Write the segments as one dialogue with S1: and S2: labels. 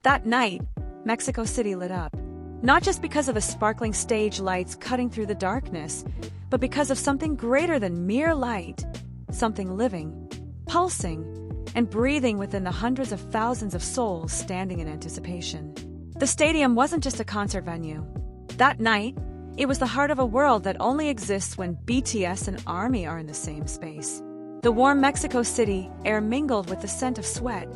S1: That night, Mexico City lit up. Not just because of the sparkling stage lights cutting through the darkness, but because of something greater than mere light. Something living, pulsing, and breathing within the hundreds of thousands of souls standing in anticipation. The stadium wasn't just a concert venue. That night, it was the heart of a world that only exists when BTS and ARMY are in the same space. The warm Mexico City air mingled with the scent of sweat,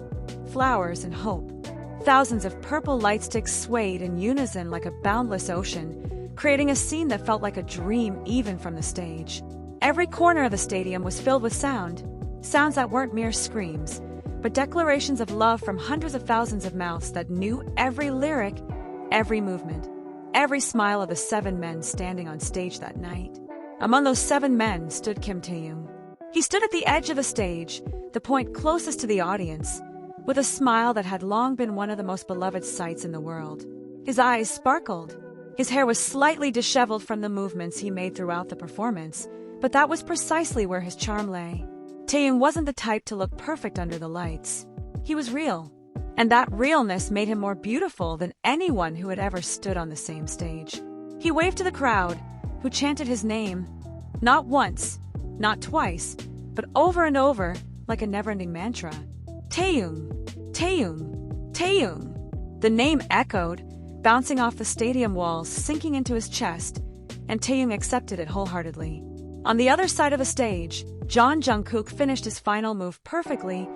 S1: flowers, and hope. Thousands of purple light sticks swayed in unison like a boundless ocean, creating a scene that felt like a dream even from the stage. Every corner of the stadium was filled with sounds that weren't mere screams, but declarations of love from hundreds of thousands of mouths that knew every lyric, every movement, every smile of the 7 men standing on stage that night. Among those 7 men stood Kim Taehyung. He stood at the edge of the stage, the point closest to the audience, with a smile that had long been one of the most beloved sights in the world. His eyes sparkled. His hair was slightly disheveled from the movements he made throughout the performance, but that was precisely where his charm lay. Taehyung wasn't the type to look perfect under the lights. He was real, and that realness made him more beautiful than anyone who had ever stood on the same stage. He waved to the crowd, who chanted his name, not once, not twice, but over and over, like a never-ending mantra. Taehyung, Taehyung, Taehyung. The name echoed, bouncing off the stadium walls, sinking into his chest, and Taehyung accepted it wholeheartedly. On the other side of the stage, Jungkook finished his final move perfectly,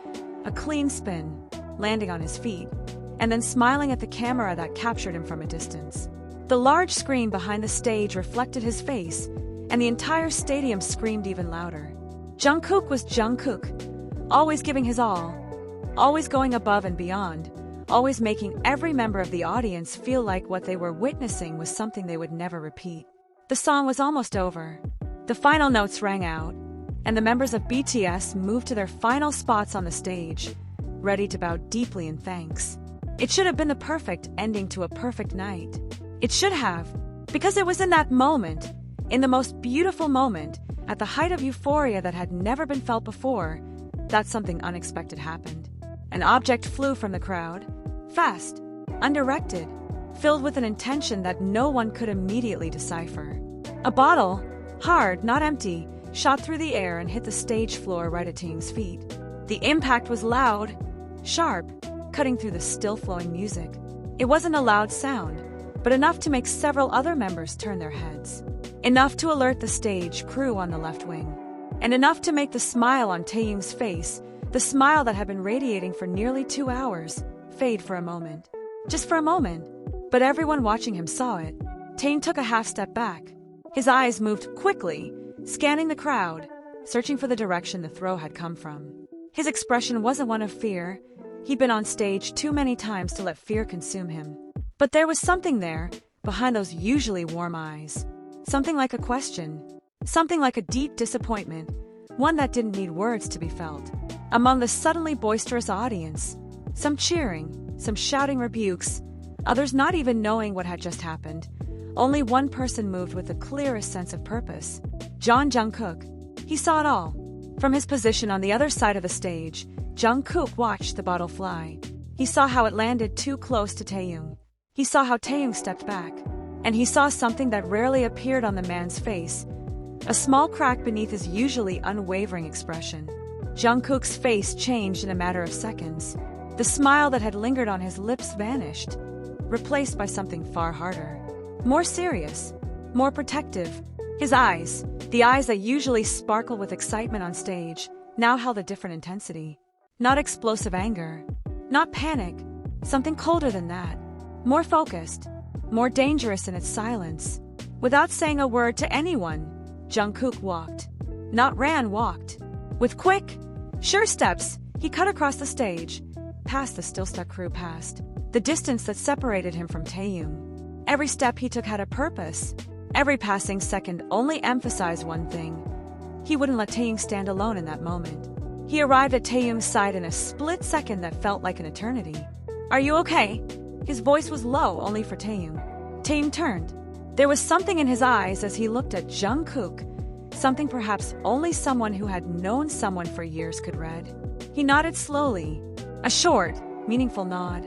S1: a clean spin, landing on his feet, and then smiling at the camera that captured him from a distance. The large screen behind the stage reflected his face, and the entire stadium screamed even louder. Jungkook was Jungkook, always giving his all, always going above and beyond, always making every member of the audience feel like what they were witnessing was something they would never repeat. The song was almost over. The final notes rang out, and the members of BTS moved to their final spots on the stage, ready to bow deeply in thanks. It should have been the perfect ending to a perfect night. It should have, because it was in that moment, in the most beautiful moment, at the height of euphoria that had never been felt before, that something unexpected happened. An object flew from the crowd, fast, undirected, filled with an intention that no one could immediately decipher. A bottle, hard, not empty, shot through the air and hit the stage floor right at Taehyung's feet. The impact was loud, sharp, cutting through the still-flowing music. It wasn't a loud sound, but enough to make several other members turn their heads. Enough to alert the stage crew on the left wing. And enough to make the smile on Taehyung's face, the smile that had been radiating for nearly 2 hours, fade for a moment. Just for a moment. But everyone watching him saw it. Taehyung took a half step back. His eyes moved quickly, scanning the crowd, searching for the direction the throw had come from. His expression wasn't one of fear. He'd been on stage too many times to let fear consume him. But there was something there, behind those usually warm eyes. Something like a question. Something like a deep disappointment, one that didn't need words to be felt. Among the suddenly boisterous audience, some cheering, some shouting rebukes, others not even knowing what had just happened. Only one person moved with the clearest sense of purpose. Jungkook. He saw it all. From his position on the other side of the stage, Jungkook watched the bottle fly. He saw how it landed too close to Taehyung. He saw how Taehyung stepped back. And he saw something that rarely appeared on the man's face. A small crack beneath his usually unwavering expression. Jungkook's face changed in a matter of seconds. The smile that had lingered on his lips vanished, replaced by something far harder. More serious, more protective. His eyes, the eyes that usually sparkle with excitement on stage, now held a different intensity. Not explosive anger, not panic, something colder than that. More focused, more dangerous in its silence. Without saying a word to anyone, Jungkook walked. Not ran, walked. With quick, sure steps, he cut across the stage, past the still-stuck crew, past the distance that separated him from Taehyung. Every step he took had a purpose. Every passing second only emphasized one thing. He wouldn't let Taehyung stand alone in that moment. He arrived at Taehyung's side in a split second that felt like an eternity. "Are you okay?" His voice was low, only for Taehyung. Taehyung turned. There was something in his eyes as he looked at Jungkook, something perhaps only someone who had known someone for years could read. He nodded slowly, a short, meaningful nod.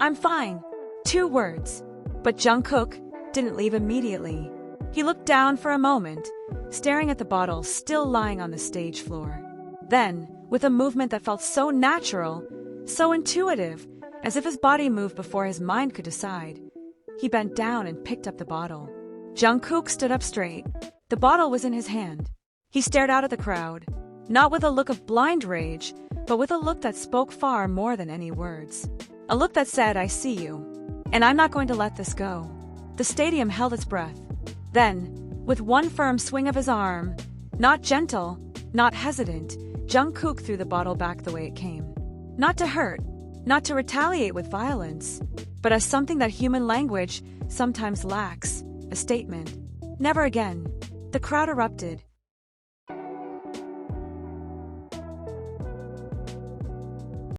S1: I'm fine. 2 words. But Jungkook didn't leave immediately. He looked down for a moment, staring at the bottle still lying on the stage floor. Then, with a movement that felt so natural, so intuitive, as if his body moved before his mind could decide, he bent down and picked up the bottle. Jungkook stood up straight. The bottle was in his hand. He stared out at the crowd, not with a look of blind rage, but with a look that spoke far more than any words. A look that said, I see you, and I'm not going to let this go. The stadium held its breath. Then, with one firm swing of his arm, not gentle, not hesitant, Jungkook threw the bottle back the way it came. Not to hurt, not to retaliate with violence, but as something that human language sometimes lacks, a statement. Never again. The crowd erupted.